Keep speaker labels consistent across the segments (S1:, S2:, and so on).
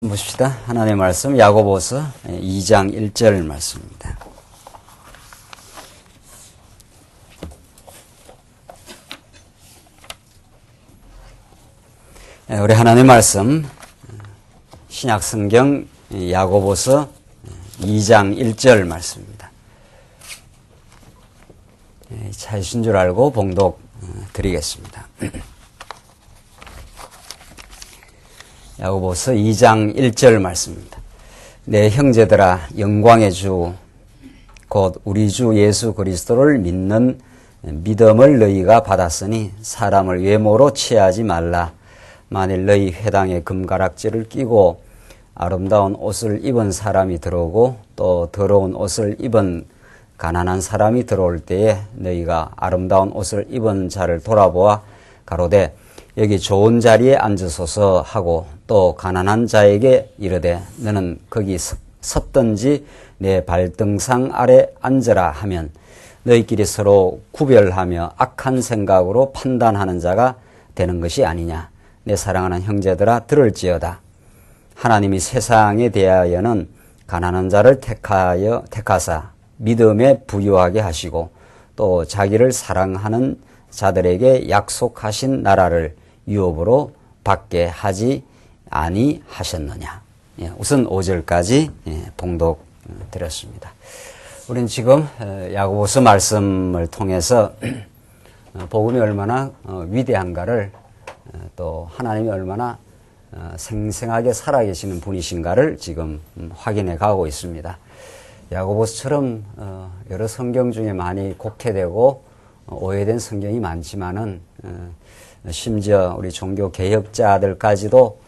S1: 보십시다. 하나님의 말씀 야고보서 2장 1절 말씀입니다. 우리 하나님의 말씀 신약성경 야고보서 2장 1절 말씀입니다. 찾으신 줄 알고 봉독 드리겠습니다. 야고보서 2장 1절 말씀입니다. 내 형제들아, 영광의 주 곧 우리 주 예수 그리스도를 믿는 믿음을 너희가 받았으니 사람을 외모로 취하지 말라. 만일 너희 회당에 금가락지를 끼고 아름다운 옷을 입은 사람이 들어오고 또 더러운 옷을 입은 가난한 사람이 들어올 때에 너희가 아름다운 옷을 입은 자를 돌아보아 가로되 여기 좋은 자리에 앉으소서 하고 또 가난한 자에게 이르되 너는 거기 섰든지 내 발등상 아래 앉으라 하면 너희끼리 서로 구별하며 악한 생각으로 판단하는 자가 되는 것이 아니냐. 내 사랑하는 형제들아, 들을지어다. 하나님이 세상에 대하여는 가난한 자를 택하사 믿음에 부유하게 하시고 또 자기를 사랑하는 자들에게 약속하신 나라를 유업으로 받게 하지 아니하셨느냐. 우선 5절까지 봉독 드렸습니다. 우리는 지금 야고보서 말씀을 통해서 복음이 얼마나 위대한가를 또 하나님이 얼마나 생생하게 살아계시는 분이신가를 지금 확인해 가고 있습니다. 야고보서처럼 여러 성경 중에 많이 곡해되고 오해된 성경이 많지만은 심지어 우리 종교 개혁자들까지도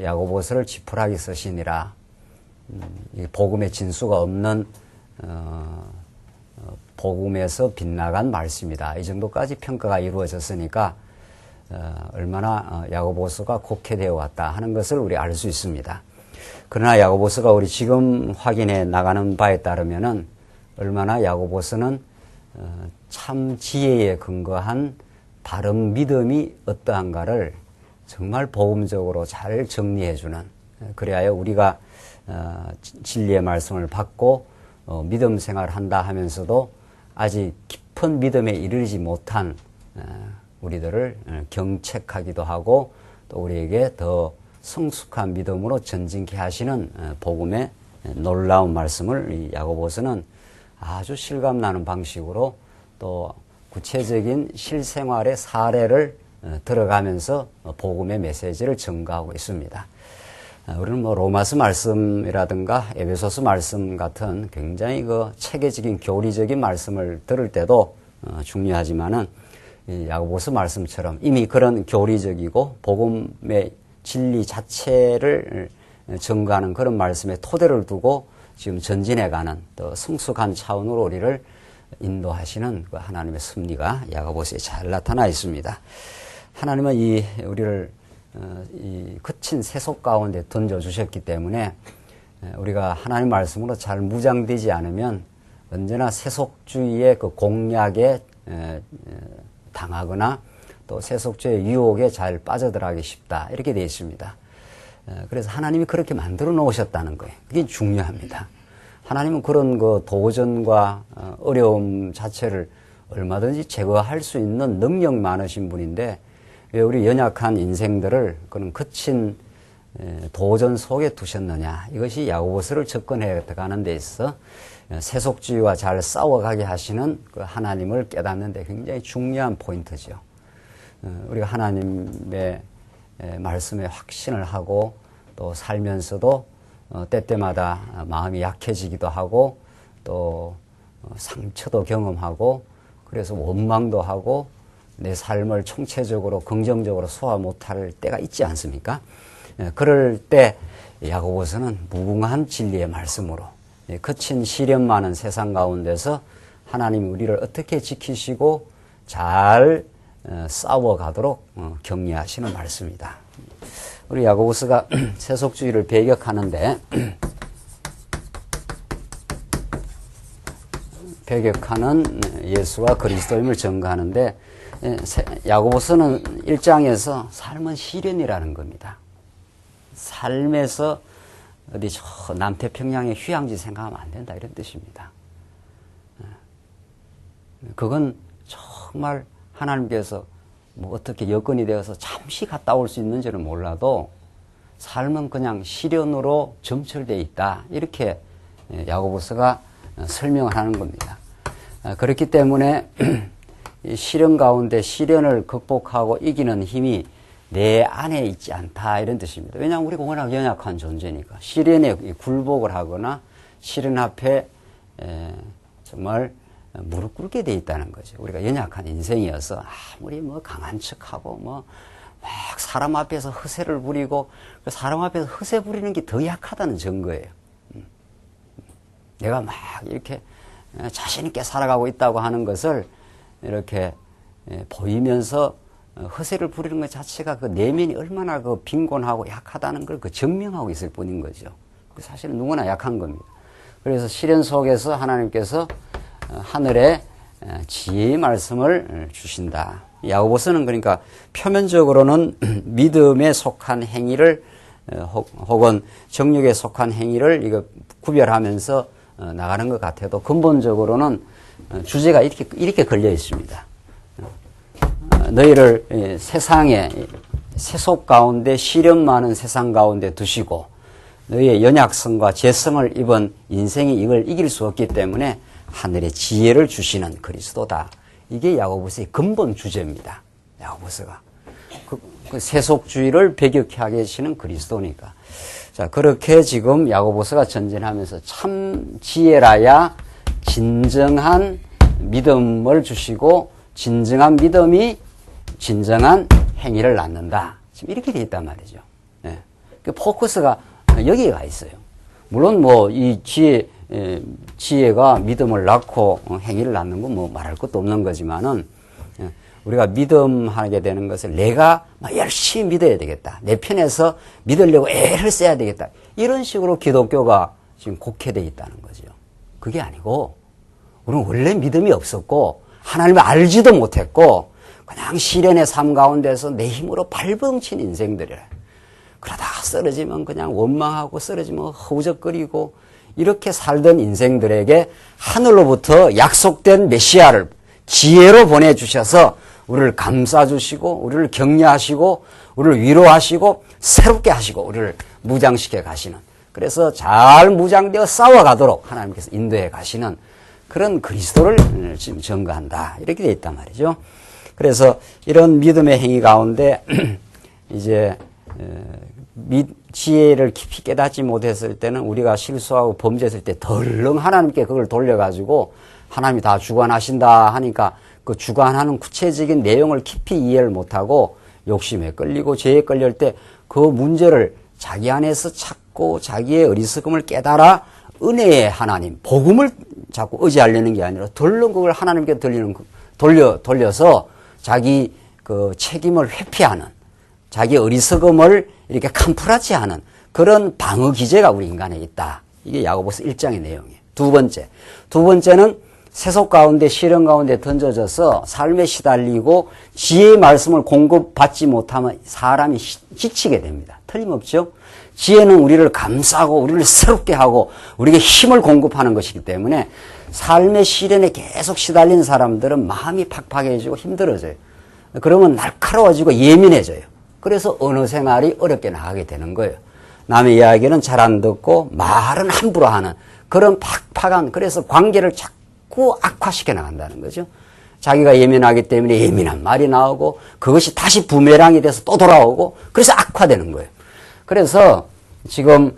S1: 야고보서를 지푸라기 쓰시니라. 복음의 진수가 없는 복음에서 빗나간 말씀이다. 이 정도까지 평가가 이루어졌으니까 얼마나 야고보서가 곡해되어 왔다 하는 것을 우리 알 수 있습니다. 그러나 야고보서가 우리 지금 확인해 나가는 바에 따르면은 얼마나 야고보서는 참 지혜에 근거한 바른 믿음이 어떠한가를 정말 복음적으로 잘 정리해주는, 그래야 우리가 진리의 말씀을 받고 믿음 생활을 한다 하면서도 아직 깊은 믿음에 이르지 못한 우리들을 경책하기도 하고 또 우리에게 더 성숙한 믿음으로 전진케 하시는 복음의 놀라운 말씀을 이 야고보서는 아주 실감나는 방식으로 또 구체적인 실생활의 사례를 들어가면서 복음의 메시지를 전가하고 있습니다. 우리는 로마서 말씀이라든가 에베소서 말씀 같은 굉장히 체계적인 교리적인 말씀을 들을 때도 중요하지만은 이 야고보서 말씀처럼 이미 그런 교리적이고 복음의 진리 자체를 전가하는 그런 말씀의 토대를 두고 지금 전진해가는 또 성숙한 차원으로 우리를 인도하시는 그 하나님의 섭리가 야고보서에 잘 나타나 있습니다. 하나님은 우리를 이 거친 세속 가운데 던져주셨기 때문에 우리가 하나님 말씀으로 잘 무장되지 않으면 언제나 세속주의의 그 공략에 당하거나 또 세속주의 유혹에 잘 빠져들어가기 쉽다. 이렇게 되어 있습니다. 그래서 하나님이 그렇게 만들어 놓으셨다는 거예요. 그게 중요합니다. 하나님은 그런 그 도전과 어려움 자체를 얼마든지 제거할 수 있는 능력 많으신 분인데 왜 우리 연약한 인생들을 그런 거친 도전 속에 두셨느냐. 이것이 야고보서를 접근해 가는 데 있어 세속주의와 잘 싸워가게 하시는 그 하나님을 깨닫는 데 굉장히 중요한 포인트죠. 우리가 하나님의 말씀에 확신을 하고 또 살면서도 때때마다 마음이 약해지기도 하고 또 상처도 경험하고 그래서 원망도 하고 내 삶을 총체적으로 긍정적으로 소화 못할 때가 있지 않습니까? 그럴 때 야고보서는 무궁한 진리의 말씀으로 거친 시련 많은 세상 가운데서 하나님이 우리를 어떻게 지키시고 잘 싸워가도록 격려하시는 말씀이다. 우리 야고보서가 세속주의를 배격하는데 배격하는 예수와 그리스도임을 전가하는데 야고보서는 1장에서 삶은 시련이라는 겁니다. 삶에서 어디 저 남태평양의 휴양지 생각하면 안 된다 이런 뜻입니다. 그건 정말 하나님께서 뭐 어떻게 여건이 되어서 잠시 갔다 올 수 있는지는 몰라도 삶은 그냥 시련으로 점철되어 있다. 이렇게 야고보서가 설명을 하는 겁니다. 그렇기 때문에 시련 가운데 시련을 극복하고 이기는 힘이 내 안에 있지 않다 이런 뜻입니다. 왜냐하면 우리가 워낙 연약한 존재니까 시련에 굴복을 하거나 시련 앞에 정말 무릎 꿇게 돼 있다는 거죠. 우리가 연약한 인생이어서 아무리 뭐 강한 척하고 뭐 막 사람 앞에서 허세를 부리고 사람 앞에서 허세 부리는 게 더 약하다는 증거예요. 내가 막 이렇게 자신 있게 살아가고 있다고 하는 것을 이렇게 보이면서 허세를 부리는 것 자체가 그 내면이 얼마나 그 빈곤하고 약하다는 걸 그 증명하고 있을 뿐인 거죠. 사실은 누구나 약한 겁니다. 그래서 시련 속에서 하나님께서 하늘에 지혜의 말씀을 주신다. 야고보서는 그러니까 표면적으로는 믿음에 속한 행위를 혹은 정욕에 속한 행위를 이거 구별하면서 나가는 것 같아도 근본적으로는 주제가 이렇게 걸려 있습니다. 너희를 세상에 세속 가운데 시련 많은 세상 가운데 두시고 너희의 연약성과 재성을 입은 인생이 이걸 이길 수 없기 때문에 하늘의 지혜를 주시는 그리스도다. 이게 야고보서의 근본 주제입니다. 야고보서가 그 세속주의를 배격해 하게 하시는 그리스도니까. 자, 그렇게 지금 야고보서가 전진하면서 참 지혜라야 진정한 믿음을 주시고 진정한 믿음이 진정한 행위를 낳는다. 지금 이렇게 되어 있단 말이죠. 예. 그 포커스가 여기에 가 있어요. 물론 뭐 이 지혜가 믿음을 낳고 행위를 낳는 건 뭐 말할 것도 없는 거지만은 우리가 믿음하게 되는 것을 내가 열심히 믿어야 되겠다. 내 편에서 믿으려고 애를 써야 되겠다. 이런 식으로 기독교가 지금 곡해되어 있다는 거죠. 그게 아니고 우리는 원래 믿음이 없었고 하나님을 알지도 못했고 그냥 시련의 삶 가운데서 내 힘으로 발버둥친 인생들이래. 그러다가 쓰러지면 그냥 원망하고 쓰러지면 허우적거리고 이렇게 살던 인생들에게 하늘로부터 약속된 메시아를 지혜로 보내주셔서 우리를 감싸주시고 우리를 격려하시고 우리를 위로하시고 새롭게 하시고 우리를 무장시켜 가시는, 그래서 잘 무장되어 싸워가도록 하나님께서 인도해 가시는 그런 그리스도를 지금 증거한다. 이렇게 되어 있단 말이죠. 그래서 이런 믿음의 행위 가운데 이제 지혜를 깊이 깨닫지 못했을 때는 우리가 실수하고 범죄했을 때 덜렁 하나님께 그걸 돌려가지고 하나님이 다 주관하신다 하니까 그 주관하는 구체적인 내용을 깊이 이해를 못하고 욕심에 끌리고 죄에 끌릴 때 그 문제를 자기 안에서 찾고 자기의 어리석음을 깨달아 은혜의 하나님, 복음을 자꾸 의지하려는 게 아니라 덜렁 그걸 하나님께 돌려서 자기 그 책임을 회피하는, 자기 어리석음을 이렇게 캄프라치 하는 그런 방어 기제가 우리 인간에 있다. 이게 야고보서 1장의 내용이에요. 두 번째는 세속 가운데 시련 가운데 던져져서 삶에 시달리고 지혜의 말씀을 공급받지 못하면 사람이 지치게 됩니다. 틀림없죠. 지혜는 우리를 감싸고 우리를 새롭게 하고 우리에게 힘을 공급하는 것이기 때문에 삶의 시련에 계속 시달린 사람들은 마음이 팍팍해지고 힘들어져요. 그러면 날카로워지고 예민해져요. 그래서 언어 생활이 어렵게 나가게 되는 거예요. 남의 이야기는 잘 안 듣고 말은 함부로 하는 그런 팍팍한, 그래서 관계를 자꾸 악화시켜 나간다는 거죠. 자기가 예민하기 때문에 예민한 말이 나오고 그것이 다시 부메랑이 돼서 또 돌아오고 그래서 악화되는 거예요. 그래서 지금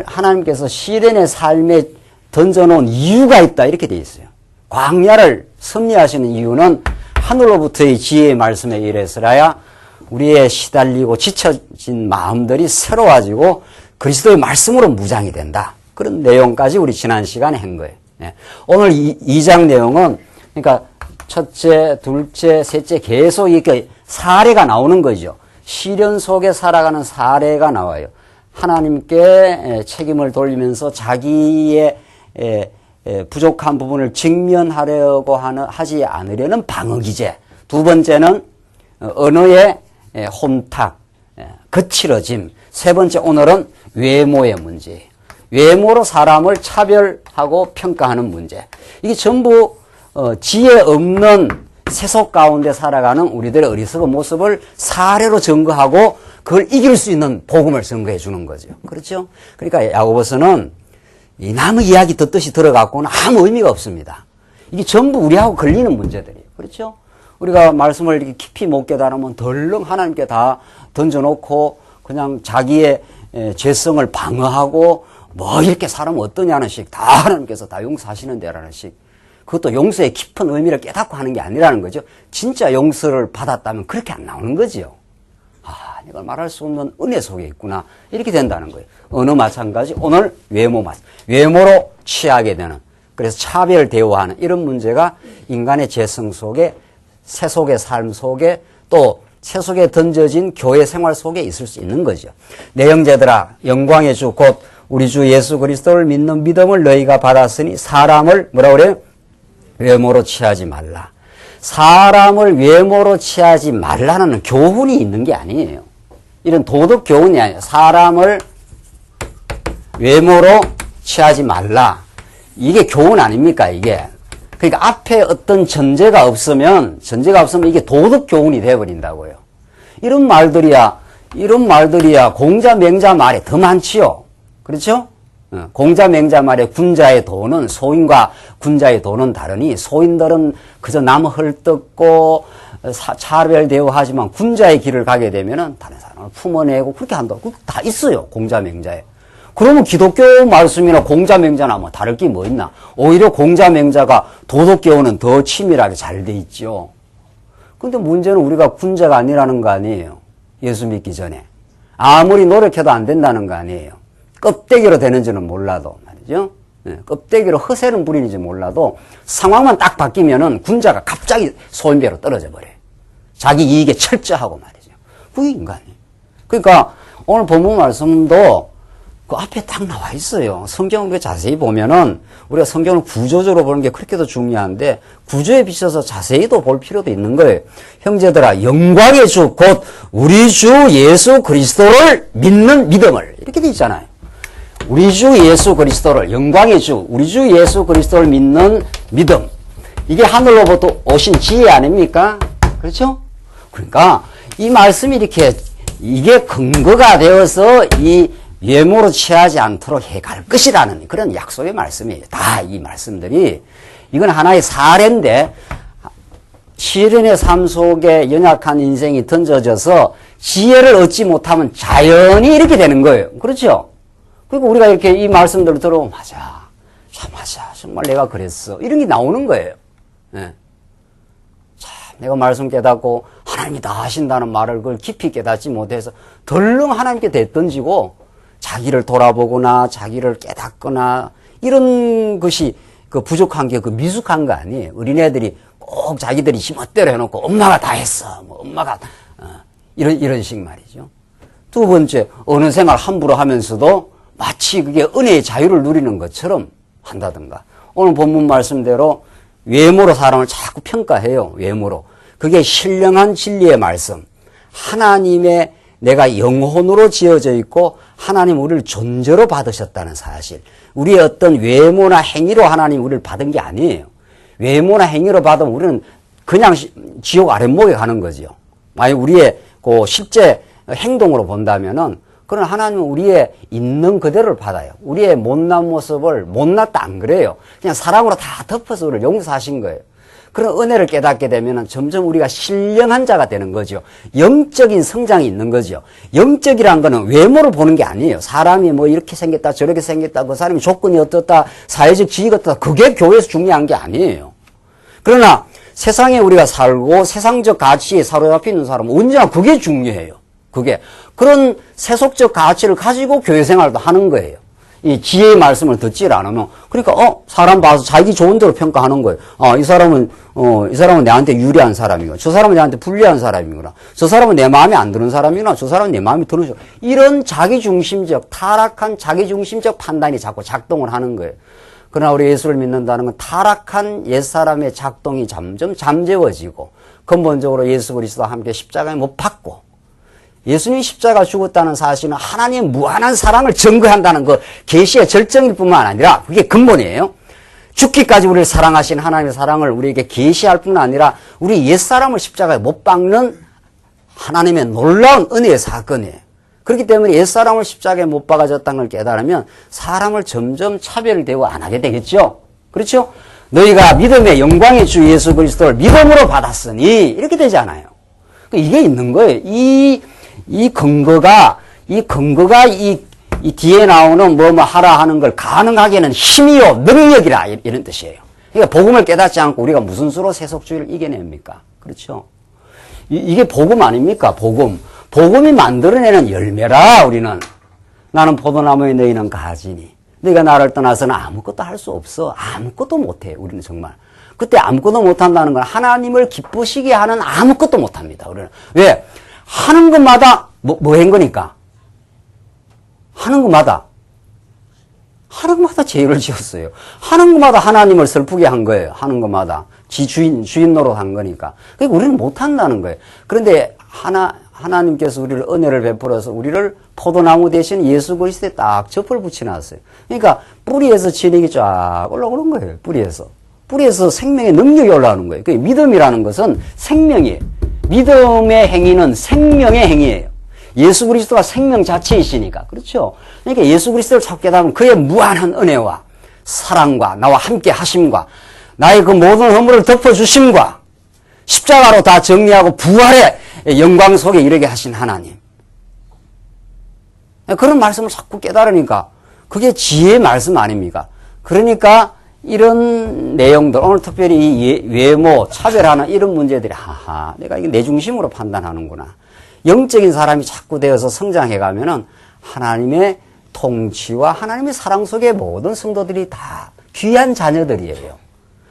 S1: 하나님께서 시련의 삶에 던져놓은 이유가 있다 이렇게 돼 있어요. 광야를 섭리하시는 이유는 하늘로부터의 지혜의 말씀에 의해서라야 우리의 시달리고 지쳐진 마음들이 새로워지고 그리스도의 말씀으로 무장이 된다. 그런 내용까지 우리 지난 시간에 한 거예요. 네. 오늘 2장 내용은 그러니까 첫째, 둘째, 셋째 계속 이렇게 사례가 나오는 거죠. 시련 속에 살아가는 사례가 나와요. 하나님께 책임을 돌리면서 자기의 부족한 부분을 직면하려고 하지 않으려는 방어기제. 두 번째는 언어의 혼탁, 거칠어짐, 세 번째 오늘은 외모의 문제예요. 외모로 사람을 차별하고 평가하는 문제. 이게 전부 지혜 없는 세속 가운데 살아가는 우리들의 어리석은 모습을 사례로 증거하고 그걸 이길 수 있는 복음을 증거해 주는 거죠. 그렇죠? 그러니까 야고보서는 이 남의 이야기 듣듯이 들어갖고는 아무 의미가 없습니다. 이게 전부 우리하고 걸리는 문제들이에요. 그렇죠? 우리가 말씀을 이렇게 깊이 못 깨달으면 덜렁 하나님께 다 던져놓고 그냥 자기의 죄성을 방어하고 뭐 이렇게 살면 어떠냐는 식, 다 하나님께서 다 용서하시는 데라는 식. 그것도 용서의 깊은 의미를 깨닫고 하는 게 아니라는 거죠. 진짜 용서를 받았다면 그렇게 안 나오는 거지요. 아, 이걸 말할 수 없는 은혜 속에 있구나. 이렇게 된다는 거예요. 어느 마찬가지, 오늘 외모로 취하게 되는, 그래서 차별 대우하는 이런 문제가 인간의 재성 속에, 세속의 삶 속에, 또 세속에 던져진 교회 생활 속에 있을 수 있는 거죠. 내 형제들아, 영광의 주 곧 우리 주 예수 그리스도를 믿는 믿음을 너희가 받았으니 사람을 뭐라 그래요? 외모로 취하지 말라. 사람을 외모로 취하지 말라는 교훈이 있는 게 아니에요. 이런 도덕 교훈이 아니에요. 사람을 외모로 취하지 말라. 이게 교훈 아닙니까, 이게? 그러니까 앞에 어떤 전제가 없으면 이게 도덕 교훈이 돼버린다고요. 이런 말들이야 공자 맹자 말에 더 많지요. 그렇죠? 공자 맹자 말에 군자의 도는, 소인과 군자의 도는 다르니, 소인들은 그저 남 헐뜯고 차별 대우하지만 군자의 길을 가게 되면은 다른 사람을 품어내고 그렇게 한다. 그거 다 있어요. 공자 맹자에. 그러면 기독교 말씀이나 공자 맹자나 뭐 다를 게 뭐 있나? 오히려 공자 맹자가 도덕 교훈은 더 치밀하게 잘 돼 있죠. 근데 문제는 우리가 군자가 아니라는 거 아니에요. 예수 믿기 전에. 아무리 노력해도 안 된다는 거 아니에요. 껍데기로 되는지는 몰라도 말이죠. 껍데기로 허세는 부리는지 몰라도 상황만 딱 바뀌면은 군자가 갑자기 소인배로 떨어져 버려요. 자기 이익에 철저하고 말이죠. 그게 인간이에요. 그러니까 오늘 본문 말씀도 그 앞에 딱 나와 있어요. 성경을 자세히 보면은 우리가 성경을 구조적으로 보는 게 그렇게도 중요한데 구조에 비춰서 자세히도 볼 필요도 있는 거예요. 형제들아, 영광의 주 곧 우리 주 예수 그리스도를 믿는 믿음을, 이렇게 돼 있잖아요. 우리 주 예수 그리스도를, 영광의 주 우리 주 예수 그리스도를 믿는 믿음, 이게 하늘로부터 오신 지혜 아닙니까? 그렇죠? 그러니까 이 말씀이 이게 근거가 되어서 이 외모로 취하지 않도록 해갈 것이라는 그런 약속의 말씀이에요. 다 이 말씀들이. 이건 하나의 사례인데, 시련의 삶 속에 연약한 인생이 던져져서 지혜를 얻지 못하면 자연히 이렇게 되는 거예요. 그렇죠? 그리고 우리가 이렇게 이 말씀들을 들어보면, 맞아. 정말 내가 그랬어. 이런 게 나오는 거예요. 네. 참, 내가 말씀 깨닫고 하나님이 다 하신다는 말을 그걸 깊이 깨닫지 못해서 덜렁 하나님께 대던지고 자기를 돌아보거나 자기를 깨닫거나 이런 것이 그 부족한 게 그 미숙한 거 아니에요. 어린애들이 꼭 자기들이 힘멋대로 해놓고 엄마가 다 했어. 뭐 엄마가 이런 식 말이죠. 두 번째, 어느 생활 함부로 하면서도 마치 그게 은혜의 자유를 누리는 것처럼 한다든가. 오늘 본문 말씀대로 외모로 사람을 자꾸 평가해요. 외모로. 그게 신령한 진리의 말씀. 하나님의 내가 영혼으로 지어져 있고 하나님 우리를 존재로 받으셨다는 사실. 우리의 어떤 외모나 행위로 하나님 우리를 받은 게 아니에요. 외모나 행위로 받으면 우리는 그냥 지옥 아랫목에 가는 거죠. 만약 우리의 그 실제 행동으로 본다면은 그런 하나님은 우리의 있는 그대로를 받아요. 우리의 못난 모습을 못났다 안 그래요. 그냥 사랑으로 다 덮어서 우리를 용서하신 거예요. 그런 은혜를 깨닫게 되면 점점 우리가 신령한 자가 되는 거죠. 영적인 성장이 있는 거죠. 영적이라는 거는 외모를 보는 게 아니에요. 사람이 뭐 이렇게 생겼다 저렇게 생겼다 그 사람이 조건이 어떻다 사회적 지위가 어떻다 그게 교회에서 중요한 게 아니에요. 그러나 세상에 우리가 살고 세상적 가치에 사로잡혀 있는 사람은 언제나 그게 중요해요. 그게 그런 세속적 가치를 가지고 교회 생활도 하는 거예요. 이 지혜의 말씀을 듣질 않으면 그러니까 사람 봐서 자기 좋은 대로 평가하는 거예요. 이 사람은 내한테 유리한 사람이고 저 사람은 내한테 불리한 사람이구나. 저 사람은 내 마음에 안 드는 사람이구나. 저 사람은 내 마음에 드는 사람. 이런 자기중심적 타락한 자기중심적 판단이 자꾸 작동을 하는 거예요. 그러나 우리 예수를 믿는다는 건 타락한 옛사람의 작동이 점점 잠재워지고 근본적으로 예수 그리스도와 함께 십자가에 못 박고 예수님이 십자가 죽었다는 사실은 하나님의 무한한 사랑을 증거한다는 그 계시의 절정일 뿐만 아니라 그게 근본이에요. 죽기까지 우리를 사랑하신 하나님의 사랑을 우리에게 계시할 뿐 아니라 우리 옛사람을 십자가에 못 박는 하나님의 놀라운 은혜의 사건이에요. 그렇기 때문에 옛사람을 십자가에 못 박아졌다는 걸 깨달으면 사람을 점점 차별되고 안 하게 되겠죠. 그렇죠? 너희가 믿음의 영광의 주 예수 그리스도를 믿음으로 받았으니 이렇게 되잖아요. 이게 있는 거예요. 이 근거가 이 뒤에 나오는 뭐뭐 하라 하는 걸 가능하게는 힘이요 능력이라 이런 뜻이에요. 그러니까 복음을 깨닫지 않고 우리가 무슨 수로 세속주의를 이겨냅니까? 그렇죠? 이게 복음 아닙니까? 복음이 만들어내는 열매라. 우리는 나는 포도나무에 너희는 가지니 너희가 나를 떠나서는 아무것도 할 수 없어. 아무것도 못해. 우리는 정말 그때 아무것도 못한다는 건 하나님을 기쁘시게 하는 아무것도 못합니다. 우리는 왜? 하는 것마다 뭐 한 거니까 하는 것마다 죄를 지었어요. 하는 것마다 하나님을 슬프게 한 거예요. 하는 것마다 주인 노릇 한 거니까. 그러니까 우리는 못한다는 거예요. 그런데 하나님께서 우리를 은혜를 베풀어서 우리를 포도나무 대신 예수 그리스도에 딱 접을 붙여놨어요. 그러니까 뿌리에서 진액이 쫙 올라오는 거예요. 뿌리에서 생명의 능력이 올라오는 거예요. 그러니까 믿음이라는 것은 생명이에요. 믿음의 행위는 생명의 행위예요. 예수 그리스도가 생명 자체이시니까. 그렇죠? 그러니까 예수 그리스도를 찾고 깨달으면 그의 무한한 은혜와 사랑과 나와 함께 하심과 나의 그 모든 허물을 덮어주심과 십자가로 다 정리하고 부활의 영광 속에 이르게 하신 하나님. 그런 말씀을 자꾸 깨달으니까 그게 지혜의 말씀 아닙니까? 그러니까 이런 내용들, 오늘 특별히 이 외모, 차별하는 이런 문제들이 내가 이게 내 중심으로 판단하는구나. 영적인 사람이 자꾸 되어서 성장해 가면은 하나님의 통치와 하나님의 사랑 속에 모든 성도들이 다 귀한 자녀들이에요.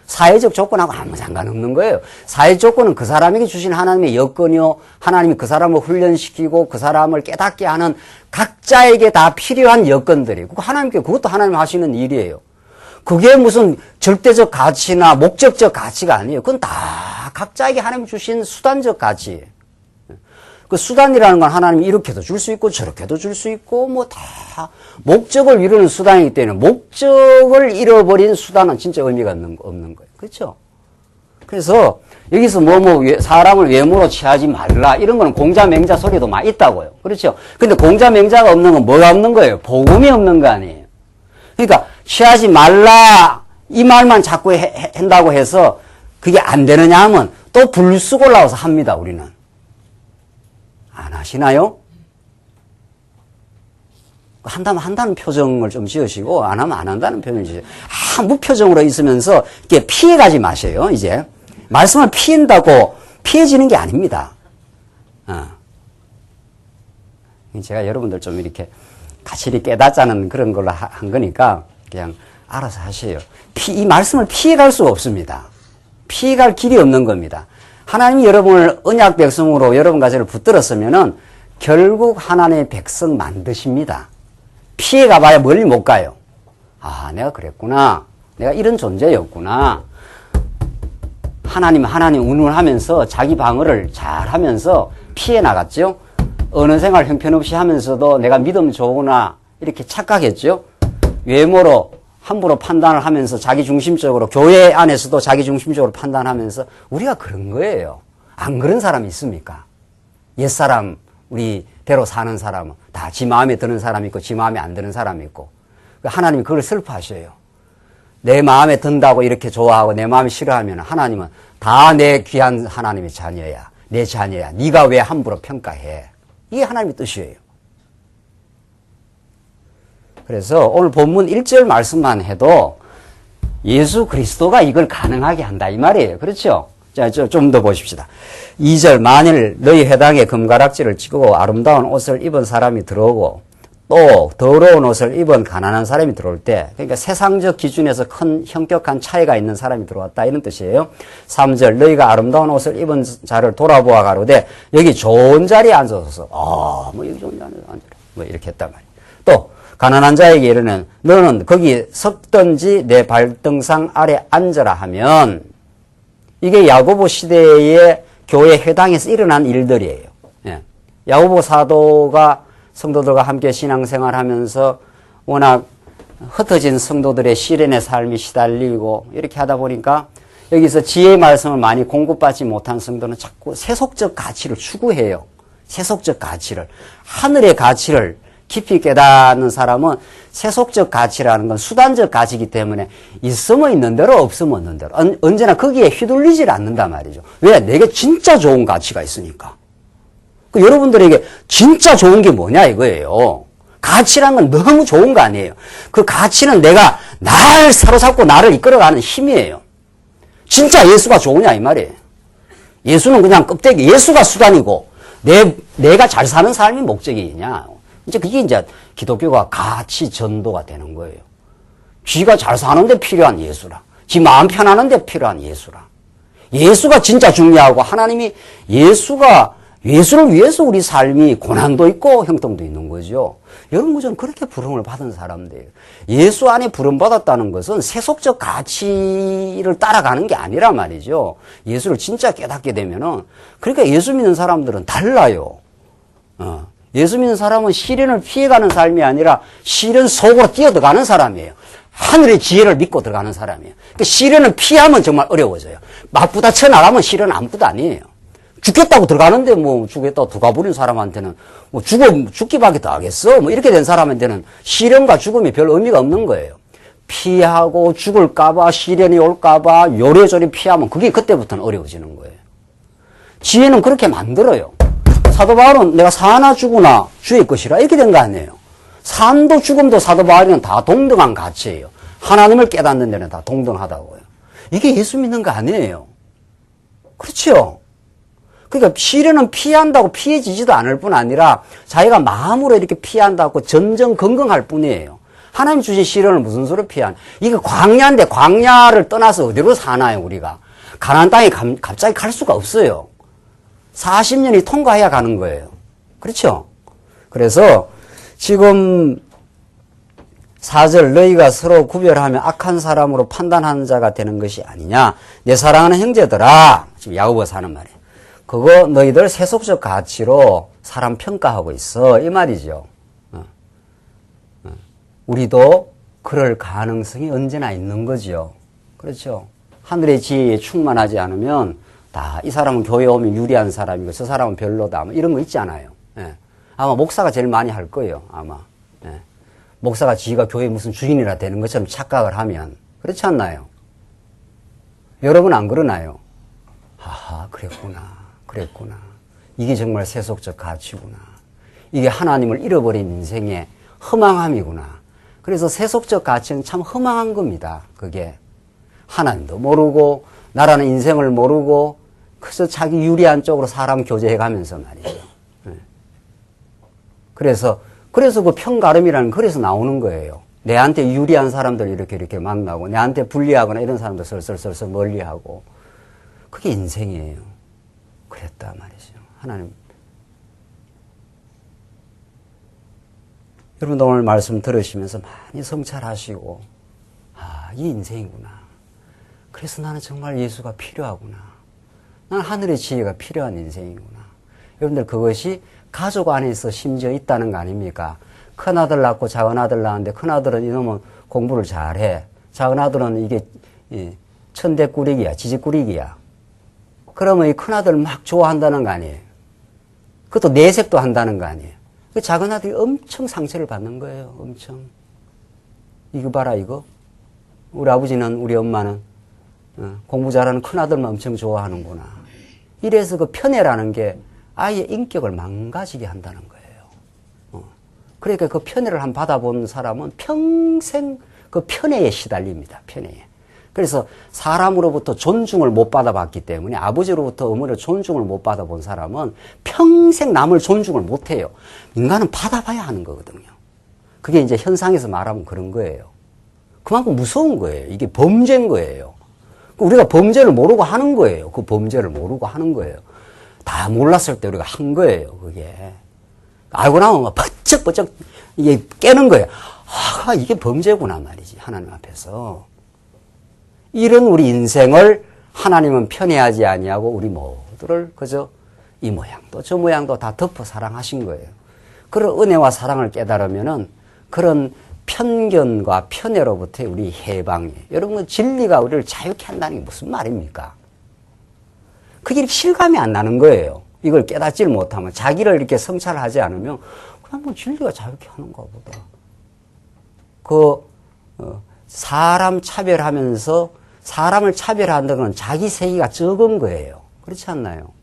S1: 사회적 조건하고 아무 상관없는 거예요. 사회적 조건은 그 사람에게 주신 하나님의 여건이요. 하나님이 그 사람을 훈련시키고 그 사람을 깨닫게 하는 각자에게 다 필요한 여건들이고 하나님께 그것도 하나님 하시는 일이에요. 그게 무슨 절대적 가치나 목적적 가치가 아니에요. 그건 다 각자에게 하나님 주신 수단적 가치예요. 그 수단이라는 건 하나님이 이렇게도 줄 수 있고 저렇게도 줄 수 있고 뭐 다 목적을 이루는 수단이기 때문에 목적을 잃어버린 수단은 진짜 의미가 없는 거예요. 그렇죠? 그래서 여기서 사람을 외모로 취하지 말라 이런 거는 공자맹자 소리도 많이 있다고요. 그렇죠? 근데 공자맹자가 없는 건 뭐가 없는 거예요? 복음이 없는 거 아니에요. 그러니까 취하지 말라 이 말만 자꾸 한다고 해서 그게 안 되느냐 하면 또 불쑥 올라와서 합니다. 우리는. 안 하시나요? 한다는 표정을 좀 지으시고 안 하면 안 한다는 표정을 지으세요. 무표정으로 있으면서 이렇게 피해가지 마세요. 이제 말씀을 피한다고 피해지는 게 아닙니다. 제가 여러분들 좀 이렇게 가치를 깨닫자는 그런 걸로 한 거니까 그냥 알아서 하세요. 이 말씀을 피해갈 수가 없습니다. 피해갈 길이 없는 겁니다. 하나님이 여러분을 언약 백성으로 여러분과 저를 붙들었으면은 결국 하나님의 백성 만드십니다. 피해가 봐야 멀리 못 가요. 내가 그랬구나. 내가 이런 존재였구나. 하나님 운운하면서 자기 방어를 잘 하면서 피해 나갔죠. 어느 생활 형편없이 하면서도 내가 믿음 좋으나 이렇게 착각했죠. 외모로 함부로 판단을 하면서 자기중심적으로 교회 안에서도 자기중심적으로 판단하면서 우리가 그런 거예요. 안 그런 사람이 있습니까? 옛사람 우리대로 사는 사람은 다 지 마음에 드는 사람이 있고 지 마음에 안 드는 사람이 있고 하나님이 그걸 슬퍼하셔요. 내 마음에 든다고 이렇게 좋아하고 내 마음에 싫어하면 하나님은 다 내 귀한 하나님의 자녀야. 내 자녀야. 네가 왜 함부로 평가해. 이게 하나님의 뜻이에요. 그래서 오늘 본문 1절 말씀만 해도 예수 그리스도가 이걸 가능하게 한다 이 말이에요. 그렇죠? 자, 좀 더 보십시다. 2절 만일 너희 회당에 금가락지를 찍고 아름다운 옷을 입은 사람이 들어오고 또 더러운 옷을 입은 가난한 사람이 들어올 때 그러니까 세상적 기준에서 큰 현격한 차이가 있는 사람이 들어왔다 이런 뜻이에요. 3절 너희가 아름다운 옷을 입은 자를 돌아보아 가로되 여기 좋은 자리에 앉아서 여기 좋은 자리에 앉아라 이렇게 했단 말이에요. 또 가난한 자에게 이르는 너는 거기 섰든지 내 발등상 아래 앉아라 하면 이게 야고보 시대의 교회 회당에서 일어난 일들이에요. 예. 야고보 사도가 성도들과 함께 신앙생활하면서 워낙 흩어진 성도들의 시련의 삶이 시달리고 이렇게 하다 보니까 여기서 지혜의 말씀을 많이 공급받지 못한 성도는 자꾸 세속적 가치를 추구해요. 세속적 가치를. 하늘의 가치를 깊이 깨닫는 사람은 세속적 가치라는 건 수단적 가치이기 때문에 있으면 있는 대로 없으면 없는 대로 언제나 거기에 휘둘리질 않는단 말이죠. 왜? 내게 진짜 좋은 가치가 있으니까. 여러분들에게 진짜 좋은 게 뭐냐 이거예요. 가치란 건 너무 좋은 거 아니에요. 그 가치는 내가 날 사로잡고 나를 이끌어가는 힘이에요. 진짜 예수가 좋으냐 이 말이에요. 예수는 그냥 껍데기, 예수가 수단이고 내가 잘 사는 삶이 목적이냐. 이제 그게 이제 기독교가 가치 전도가 되는 거예요. 쥐가 잘 사는데 필요한 예수라. 지 마음 편하는데 필요한 예수라. 예수가 진짜 중요하고 하나님이 예수를 위해서 우리 삶이 고난도 있고 형통도 있는 거죠. 여러분, 저는 그렇게 부름을 받은 사람들이에요. 예수 안에 부름받았다는 것은 세속적 가치를 따라가는 게 아니란 말이죠. 예수를 진짜 깨닫게 되면은, 그러니까 예수 믿는 사람들은 달라요. 예수 믿는 사람은 시련을 피해가는 삶이 아니라 시련 속으로 뛰어들어가는 사람이에요. 하늘의 지혜를 믿고 들어가는 사람이에요. 그러니까 시련을 피하면 정말 어려워져요. 막 부딪혀 나가면 시련은 아무것도 아니에요. 죽겠다고 들어가는데 죽겠다고 들어가버린 사람한테는 죽기밖에 더 하겠어? 이렇게 된 사람한테는 시련과 죽음이 별 의미가 없는 거예요. 피하고 죽을까봐, 시련이 올까봐 요래조래 피하면 그게 그때부터는 어려워지는 거예요. 지혜는 그렇게 만들어요. 사도 바울은 내가 사나 죽으나 주의 것이라 이렇게 된 거 아니에요. 삶도 죽음도 사도 바울은 다 동등한 가치예요. 하나님을 깨닫는 데는 다 동등하다고요. 이게 예수 믿는 거 아니에요. 그렇죠? 그러니까 시련은 피한다고 피해지지도 않을 뿐 아니라 자기가 마음으로 이렇게 피한다고 전전긍긍할 뿐이에요. 하나님 주신 시련을 무슨 수로 피한? 이게 광야인데 광야를 떠나서 어디로 사나요 우리가? 가나안 땅에 갑자기 갈 수가 없어요. 40년이 통과해야 가는 거예요. 그렇죠? 그래서 지금 4절 너희가 서로 구별하며 악한 사람으로 판단하는 자가 되는 것이 아니냐. 내 사랑하는 형제들아. 지금 야고보서 하는 말이에요. 그거 너희들 세속적 가치로 사람 평가하고 있어. 이 말이죠. 우리도 그럴 가능성이 언제나 있는 거죠. 그렇죠. 하늘의 지혜에 충만하지 않으면 다 이 사람은 교회 오면 유리한 사람이고 저 사람은 별로다. 이런 거 있지 않아요. 예. 아마 목사가 제일 많이 할 거예요. 아마. 예. 목사가 지가 교회 무슨 주인이라 되는 것처럼 착각을 하면 그렇지 않나요? 여러분 안 그러나요? 하하, 그랬구나. 이게 정말 세속적 가치구나. 이게 하나님을 잃어버린 인생의 허망함이구나. 그래서 세속적 가치는 참 허망한 겁니다. 그게 하나님도 모르고 나라는 인생을 모르고 그래서 자기 유리한 쪽으로 사람 교제해가면서 말이에요. 그래서 그 편가름이라는 그래서 나오는 거예요. 내한테 유리한 사람들 이렇게 만나고 내한테 불리하거나 이런 사람들 슬슬 멀리하고 그게 인생이에요. 그랬다 말이죠. 하나님. 여러분도 오늘 말씀 들으시면서 많이 성찰하시고 이 인생이구나. 그래서 나는 정말 예수가 필요하구나. 나는 하늘의 지혜가 필요한 인생이구나. 여러분들 그것이 가족 안에서 심지어 있다는 거 아닙니까? 큰아들 낳고 작은아들 낳았는데 큰아들은 이놈은 공부를 잘해. 작은아들은 이게 천대꾸리기야, 지지꾸리기야. 그러면 이 큰아들 막 좋아한다는 거 아니에요. 그것도 내색도 한다는 거 아니에요. 그 작은아들이 엄청 상처를 받는 거예요. 엄청. 이거 봐라 이거. 우리 아버지는 우리 엄마는 공부 잘하는 큰아들만 엄청 좋아하는구나. 이래서 그 편애라는 게 아예 인격을 망가지게 한다는 거예요. 그러니까 그 편애를 한 받아본 사람은 평생 그 편애에 시달립니다. 편애에. 그래서 사람으로부터 존중을 못 받아봤기 때문에 아버지로부터 어머니로 존중을 못 받아본 사람은 평생 남을 존중을 못 해요. 인간은 받아봐야 하는 거거든요. 그게 이제 현상에서 말하면 그런 거예요. 그만큼 무서운 거예요. 이게 범죄인 거예요. 우리가 범죄를 모르고 하는 거예요. 그 범죄를 모르고 하는 거예요. 다 몰랐을 때 우리가 한 거예요. 그게. 알고 나면 막 버쩍버쩍 이게 깨는 거예요. 이게 범죄구나 말이지. 하나님 앞에서. 이런 우리 인생을 하나님은 편애하지 아니하고 우리 모두를 그저 이 모양도 저 모양도 다 덮어 사랑하신 거예요. 그런 은혜와 사랑을 깨달으면은 그런 편견과 편애로부터 우리 해방이. 여러분, 진리가 우리를 자유케 한다는 게 무슨 말입니까? 그게 실감이 안 나는 거예요. 이걸 깨닫지를 못하면, 자기를 이렇게 성찰하지 않으면 그냥 뭐 진리가 자유케 하는가 보다. 사람 차별하면서 사람을 차별한다는 건 자기 세계가 적은 거예요. 그렇지 않나요?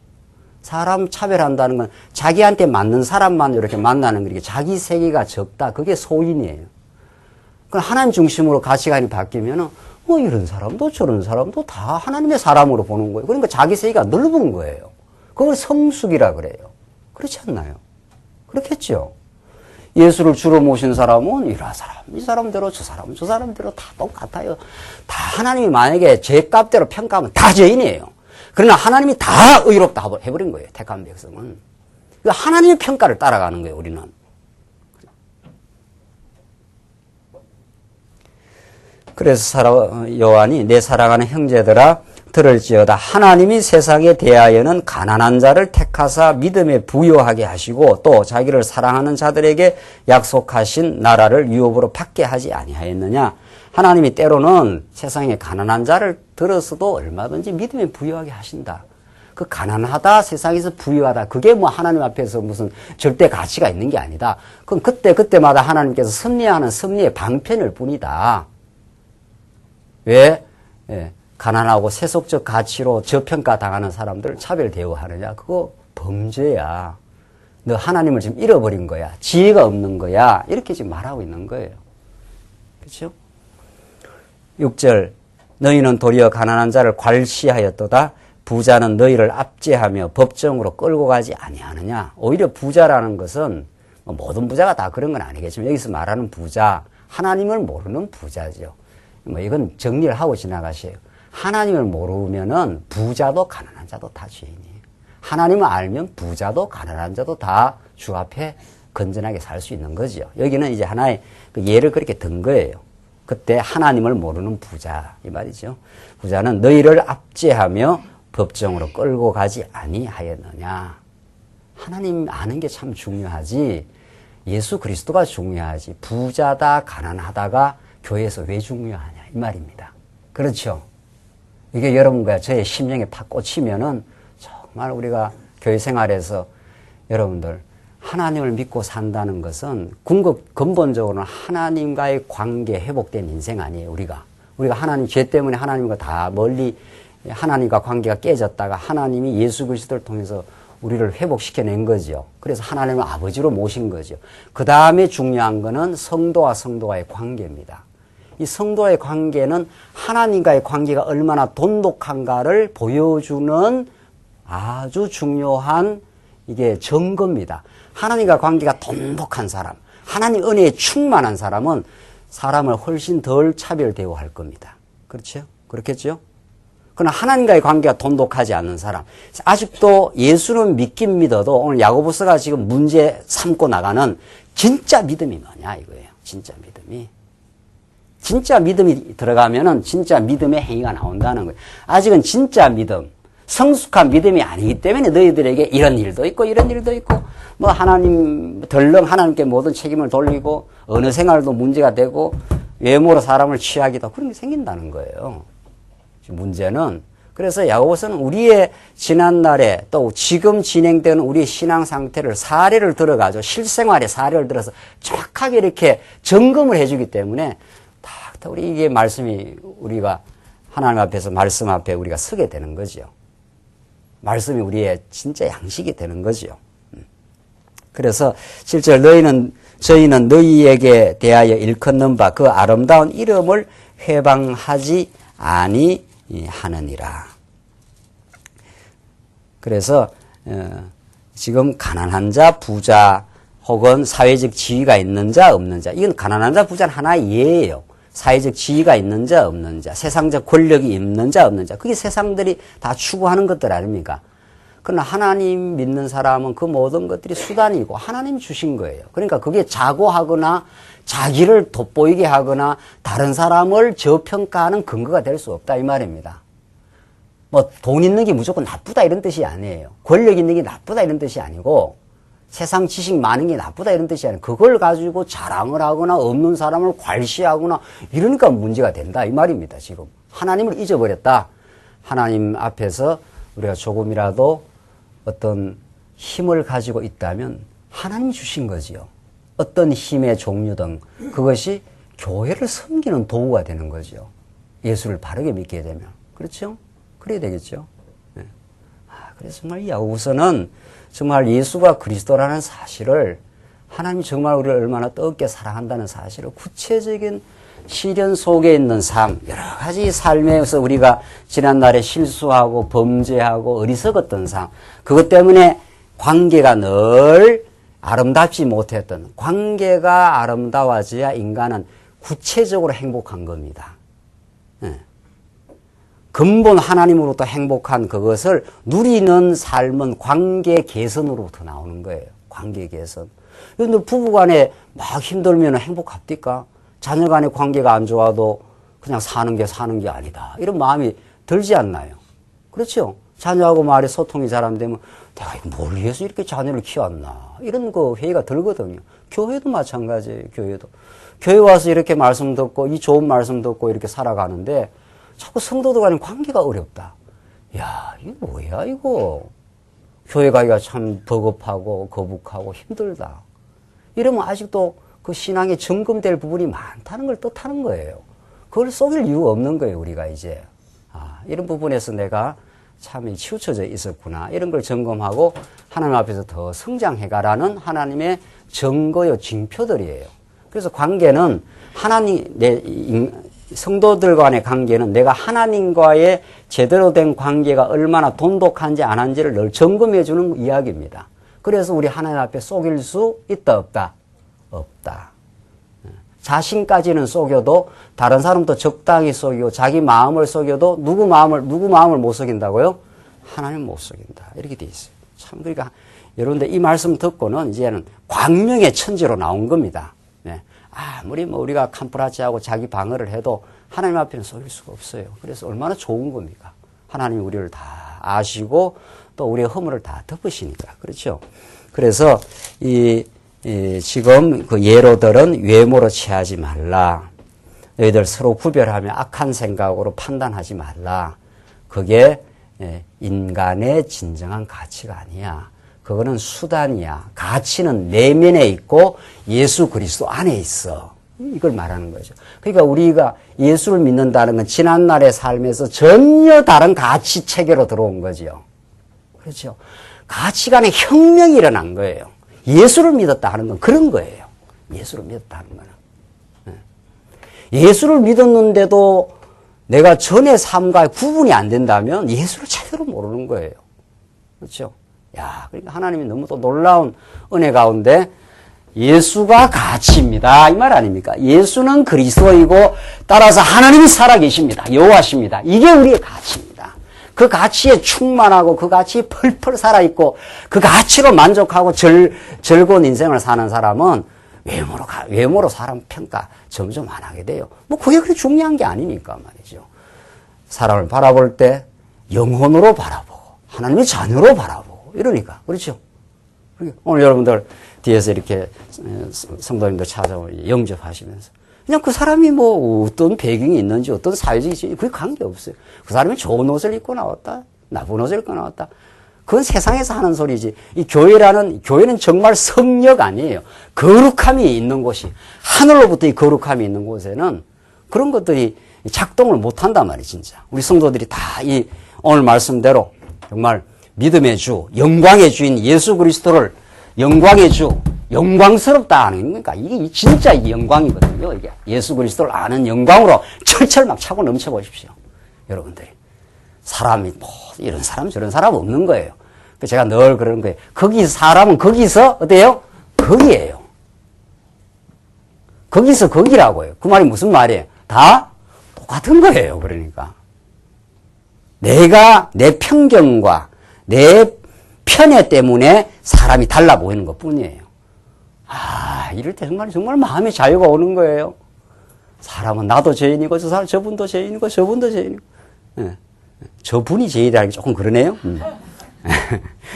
S1: 사람 차별한다는 건 자기한테 맞는 사람만 이렇게 만나는 거니까 자기 세계가 적다. 그게 소인이에요. 그럼 하나님 중심으로 가치관이 바뀌면은 이런 사람도 저런 사람도 다 하나님의 사람으로 보는 거예요. 그러니까 자기 세계가 넓은 거예요. 그걸 성숙이라 그래요. 그렇지 않나요? 그렇겠죠. 예수를 주로 모신 사람은 이런 사람, 이 사람대로 저 사람, 저 사람대로 다 똑같아요. 다 하나님이 만약에 죄값대로 평가하면 다 죄인이에요. 그러나 하나님이 다 의롭다 해버린 거예요. 택한 백성은. 하나님의 평가를 따라가는 거예요. 우리는. 그래서 요한이 내 사랑하는 형제들아 들을지어다. 하나님이 세상에 대하여는 가난한 자를 택하사 믿음에 부요하게 하시고 또 자기를 사랑하는 자들에게 약속하신 나라를 유업으로 받게 하지 아니하였느냐. 하나님이 때로는 세상에 가난한 자를 들어서도 얼마든지 믿음에 부요하게 하신다. 그 가난하다, 세상에서 부유하다. 그게 뭐 하나님 앞에서 무슨 절대 가치가 있는 게 아니다. 그건 그때마다 하나님께서 섭리하는 섭리의 방편일 뿐이다. 왜? 가난하고 세속적 가치로 저평가 당하는 사람들을 차별 대우하느냐? 그거 범죄야. 너 하나님을 지금 잃어버린 거야. 지혜가 없는 거야. 이렇게 지금 말하고 있는 거예요. 그렇죠? 6절 너희는 도리어 가난한 자를 괄시하였도다. 부자는 너희를 압제하며 법정으로 끌고 가지 아니하느냐. 오히려 부자라는 것은 모든 부자가 다 그런 건 아니겠지만 여기서 말하는 부자, 하나님을 모르는 부자죠. 이건 정리를 하고 지나가세요. 하나님을 모르면은 부자도 가난한 자도 다 죄인이에요. 하나님을 알면 부자도 가난한 자도 다 주 앞에 건전하게 살 수 있는 거죠. 여기는 이제 하나의 예를 그렇게 든 거예요. 그때 하나님을 모르는 부자 이 말이죠. 부자는 너희를 압제하며 법정으로 끌고 가지 아니하였느냐. 하나님 아는 게 참 중요하지. 예수 그리스도가 중요하지. 부자다 가난하다가 교회에서 왜 중요하냐 이 말입니다. 그렇죠. 이게 여러분과 저의 심령에 팍 꽂히면은 정말 우리가 교회 생활에서 여러분들 하나님을 믿고 산다는 것은 근본적으로는 하나님과의 관계 회복된 인생 아니에요. 우리가 하나님 죄 때문에 하나님과 다 멀리 하나님과 관계가 깨졌다가 하나님이 예수 그리스도를 통해서 우리를 회복시켜낸 거죠. 그래서 하나님을 아버지로 모신 거죠. 그 다음에 중요한 거는 성도와 성도와의 관계입니다. 이 성도의 관계는 하나님과의 관계가 얼마나 돈독한가를 보여주는 아주 중요한 이게 증거입니다. 하나님과 관계가 돈독한 사람, 하나님 은혜에 충만한 사람은 사람을 훨씬 덜 차별 대우할 겁니다. 그렇죠? 그렇겠죠? 그러나 하나님과의 관계가 돈독하지 않는 사람, 아직도 예수는 믿긴 믿어도 오늘 야고보서가 지금 문제 삼고 나가는 진짜 믿음이 뭐냐 이거예요. 진짜 믿음이. 진짜 믿음이 들어가면은 진짜 믿음의 행위가 나온다는 거예요. 아직은 진짜 믿음, 성숙한 믿음이 아니기 때문에 너희들에게 이런 일도 있고 이런 일도 있고 뭐 하나님 덜렁 하나님께 모든 책임을 돌리고 어느 생활도 문제가 되고 외모로 사람을 취하기도 그런 게 생긴다는 거예요. 문제는 그래서 야고보서는 우리의 지난날에 또 지금 진행되는 우리의 신앙 상태를 사례를 들어가지고 실생활의 사례를 들어서 정확하게 이렇게 점검을 해주기 때문에 다 우리 이게 말씀이 우리가 하나님 앞에서 말씀 앞에 우리가 서게 되는 거죠. 말씀이 우리의 진짜 양식이 되는 거죠. 그래서 실제 저희는 너희에게 대하여 일컫는 바 그 아름다운 이름을 회방하지 아니하느니라. 그래서 지금 가난한 자, 부자 혹은 사회적 지위가 있는 자, 없는 자 이건 가난한 자, 부자는 하나의 예예요. 사회적 지위가 있는 자, 없는 자, 세상적 권력이 있는 자, 없는 자 그게 세상들이 다 추구하는 것들 아닙니까? 그러나 하나님 믿는 사람은 그 모든 것들이 수단이고 하나님 주신 거예요. 그러니까 그게 자고하거나 자기를 돋보이게 하거나 다른 사람을 저평가하는 근거가 될 수 없다 이 말입니다. 뭐 돈 있는 게 무조건 나쁘다 이런 뜻이 아니에요. 권력 있는 게 나쁘다 이런 뜻이 아니고 세상 지식 많은 게 나쁘다 이런 뜻이 아니에요. 그걸 가지고 자랑을 하거나 없는 사람을 괄시하거나 이러니까 문제가 된다 이 말입니다. 지금 하나님을 잊어버렸다. 하나님 앞에서 우리가 조금이라도 어떤 힘을 가지고 있다면 하나님이 주신 거지요. 어떤 힘의 종류든 그것이 교회를 섬기는 도구가 되는 거죠. 예수를 바르게 믿게 되면. 그렇죠? 그래야 되겠죠. 네. 그래서 정말 야고보서는 정말 예수가 그리스도라는 사실을 하나님이 정말 우리를 얼마나 뜨겁게 사랑한다는 사실을 구체적인 시련 속에 있는 삶, 여러 가지 삶에서 우리가 지난날에 실수하고 범죄하고 어리석었던 삶, 그것 때문에 관계가 늘 아름답지 못했던 관계가 아름다워져야 인간은 구체적으로 행복한 겁니다. 네. 근본 하나님으로부터 행복한 그것을 누리는 삶은 관계 개선으로부터 나오는 거예요. 관계 개선. 근데 부부간에 막 힘들면 행복합니까? 자녀간의 관계가 안 좋아도 그냥 사는 게 아니다. 이런 마음이 들지 않나요? 그렇죠? 자녀하고 말이 소통이 잘 안 되면 내가 뭘 위해서 이렇게 자녀를 키웠나. 이런 거 회의가 들거든요. 교회도 마찬가지예요. 교회도. 교회 와서 이렇게 말씀 듣고 이 좋은 말씀 듣고 이렇게 살아가는데 자꾸 성도들 간의 관계가 어렵다. 야, 이거 뭐야, 이거. 교회 가기가 참 버겁하고 거북하고 힘들다. 이러면 아직도 그 신앙에 점검될 부분이 많다는 걸 뜻하는 거예요. 그걸 속일 이유가 없는 거예요, 우리가 이제. 이런 부분에서 내가 참 치우쳐져 있었구나. 이런 걸 점검하고 하나님 앞에서 더 성장해가라는 하나님의 증거요, 징표들이에요. 그래서 관계는 성도들 간의 관계는 내가 하나님과의 제대로 된 관계가 얼마나 돈독한지 안 한지를 늘 점검해 주는 이야기입니다. 그래서 우리 하나님 앞에 속일 수 있다, 없다? 없다. 자신까지는 속여도 다른 사람도 적당히 속이고 자기 마음을 속여도 누구 마음을 못 속인다고요? 하나님 못 속인다. 이렇게 돼 있어요. 참, 그러니까 여러분들 이 말씀 듣고는 이제는 광명의 천지로 나온 겁니다. 네. 아무리 우리가 캄프라치하고 자기 방어를 해도 하나님 앞에는 속일 수가 없어요. 그래서 얼마나 좋은 겁니까? 하나님이 우리를 다 아시고 또 우리의 허물을 다 덮으시니까. 그렇죠? 그래서 지금 그 예로들은 외모로 취하지 말라. 너희들 서로 구별하며 악한 생각으로 판단하지 말라. 그게 인간의 진정한 가치가 아니야. 그거는 수단이야. 가치는 내면에 있고 예수 그리스도 안에 있어. 이걸 말하는 거죠. 그러니까 우리가 예수를 믿는다는 건 지난날의 삶에서 전혀 다른 가치 체계로 들어온 거죠. 그렇죠. 가치관의 혁명이 일어난 거예요. 예수를 믿었다 하는 건 그런 거예요. 예수를 믿었다 하는 거는. 예수를 믿었는데도 내가 전의 삶과 구분이 안 된다면 예수를 제대로 모르는 거예요. 그렇죠? 야, 그러니까 하나님이 너무 또 놀라운 은혜 가운데 예수가 가치입니다. 이 말 아닙니까? 예수는 그리스도이고 따라서 하나님이 살아계십니다. 여호와십니다. 이게 우리의 가치입니다. 그 가치에 충만하고 그 가치에 펄펄 살아있고 그 가치로 만족하고 즐거운 인생을 사는 사람은 외모로 사람 평가 점점 안 하게 돼요. 그게 그렇게 중요한 게 아니니까 말이죠. 사람을 바라볼 때 영혼으로 바라보고 하나님의 자녀로 바라보고 이러니까. 그렇죠? 오늘 여러분들 뒤에서 이렇게 성도님들 찾아오면 영접하시면서 그냥 그 사람이 어떤 배경이 있는지 어떤 사회적인 지위 그게 관계없어요. 그 사람이 좋은 옷을 입고 나왔다. 나쁜 옷을 입고 나왔다. 그건 세상에서 하는 소리지. 이 교회는 정말 성역 아니에요. 거룩함이 있는 곳이, 하늘로부터 이 거룩함이 있는 곳에는 그런 것들이 작동을 못 한단 말이에요, 진짜. 우리 성도들이 다 오늘 말씀대로 정말 믿음의 주, 영광의 주인 예수 그리스도를 영광의 주, 영광스럽다 하는 거니까 이게 진짜 영광이거든요. 이게 예수 그리스도를 아는 영광으로 철철 막 차고 넘쳐 보십시오. 여러분들이. 사람이 이런 사람 저런 사람 없는 거예요. 제가 늘 그러는 거예요. 사람은 거기서 어때요? 거기예요. 거기서 거기라고요. 그 말이 무슨 말이에요? 다 똑같은 거예요. 그러니까. 내가 내 편견과 내 편애 때문에 사람이 달라 보이는 것 뿐이에요. 이럴 때 정말 마음의 자유가 오는 거예요. 사람은 나도 죄인이고 저분도 죄인이고 저분도 죄인이고. 예. 저분이 죄인이라는 게 조금 그러네요.